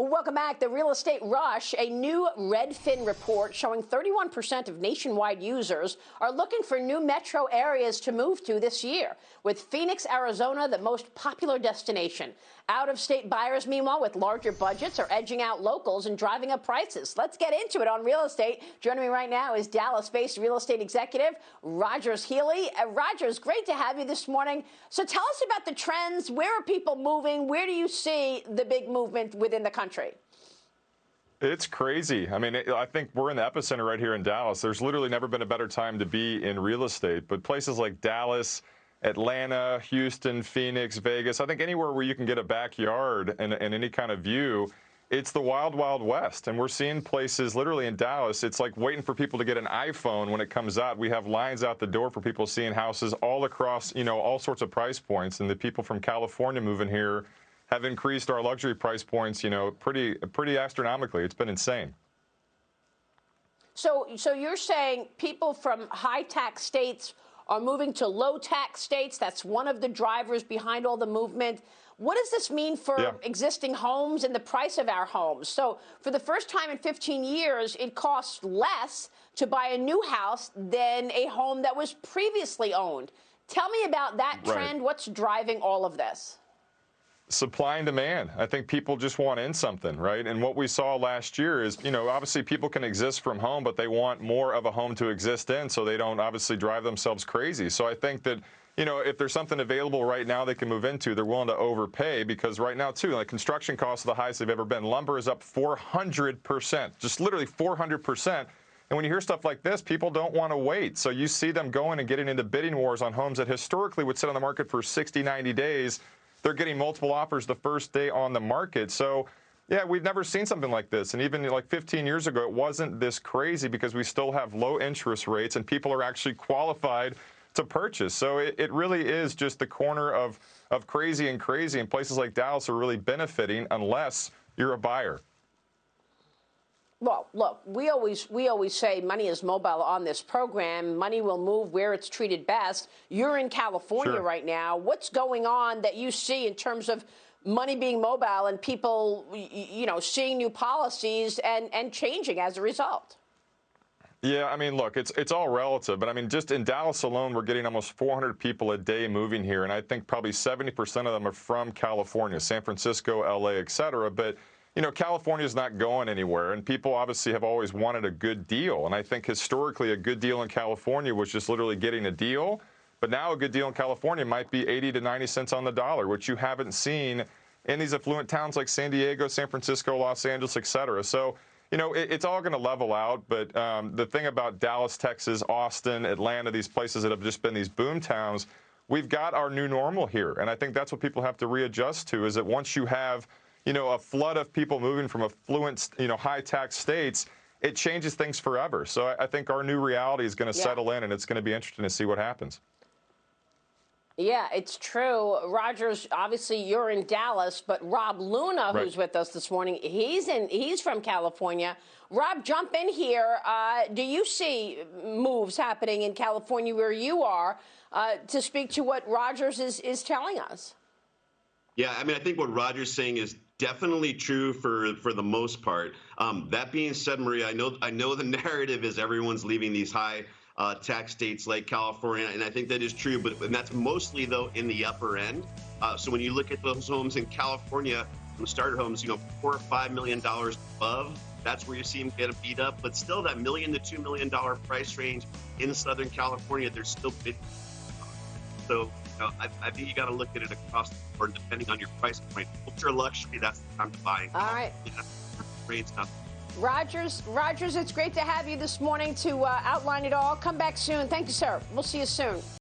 Welcome back. The Real Estate Rush, a new Redfin report showing 31% of nationwide users are looking for new metro areas to move to this year, with Phoenix, Arizona, the most popular destination. Out-of-state buyers, meanwhile, with larger budgets, are edging out locals and driving up prices. Let's get into it on real estate. Joining me right now is Dallas-based real estate executive Rogers Healy. Rogers, great to have you this morning. So tell us about the trends. Where are people moving? Where do you see the big movement within the country? It's crazy. I mean, I think we're in the epicenter right here in Dallas. There's literally never been a better time to be in real estate. But places like Dallas, Atlanta, Houston, Phoenix, Vegas, I think anywhere where you can get a backyard and any kind of view, it's the wild, wild west. And we're seeing places literally in Dallas, it's like waiting for people to get an iPhone when it comes out. We have lines out the door for people seeing houses all across, all sorts of price points. And the people from California moving here have increased our luxury price points, pretty astronomically. It's been insane. So you're saying people from high tax states are moving to low tax states. That's one of the drivers behind all the movement. What does this mean for existing homes and the price of our homes? So for the first time in 15 years, it costs less to buy a new house than a home that was previously owned. Tell me about that trend. Right. What's driving all of this? Supply and demand. I think people just want in something, right? And what we saw last year is, obviously people can exist from home, but they want more of a home to exist in, so they don't obviously drive themselves crazy. So I think that, if there's something available right now they can move into, they're willing to overpay, because right now, too, like construction costs are the highest they've ever been. Lumber is up 400%, just literally 400%. And when you hear stuff like this, people don't want to wait. So you see them going and getting into bidding wars on homes that historically would sit on the market for 60, 90 days. They're getting multiple offers the first day on the market. So, yeah, we've never seen something like this. And even like 15 years ago, it wasn't this crazy because we still have low interest rates and people are actually qualified to purchase. So it really is just the corner of crazy and crazy. And places like Dallas are really benefiting unless you're a buyer. Well, look, we always say money is mobile on this program. Money will move where it's treated best. You're in California right now. What's going on that you see in terms of money being mobile and people, seeing new policies and changing as a result? Yeah, I mean, look, it's all relative. But, I mean, just in Dallas alone, we're getting almost 400 people a day moving here. And I think probably 70% of them are from California, San Francisco, L.A., et cetera. But California is not going anywhere, and people obviously have always wanted a good deal. And I think historically a good deal in California was just literally getting a deal. But now a good deal in California might be 80 to 90 cents on the dollar, which you haven't seen in these affluent towns like San Diego, San Francisco, Los Angeles, et cetera. So, it's all going to level out. But the thing about Dallas, Texas, Austin, Atlanta, these places that have just been these boom towns, we've got our new normal here. And I think that's what people have to readjust to, is that once you have a flood of people moving from affluent, high-tax states, it changes things forever. So I think our new reality is going to settle in, and it's going to be interesting to see what happens. Yeah, it's true. Rogers, obviously you're in Dallas, but Rob Luna, who's with us this morning, he's from California. Rob, jump in here. Do you see moves happening in California where you are to speak to what Rogers is telling us? Yeah, I mean, I think what Roger's saying is definitely true for the most part. That being said, Maria, I know the narrative is everyone's leaving these high tax states like California, and I think that is true, and that's mostly, though, in the upper end. So when you look at those homes in California, the starter homes, $4 or $5 million above, that's where you see them get beat up. But still, that $1 million to $2 million price range in Southern California, there's still big. So I think you got to look at it across the board, depending on your price point. Ultra luxury, that's the time to buy. All right. Rogers, it's great to have you this morning to outline it all. Come back soon. Thank you, sir. We'll see you soon.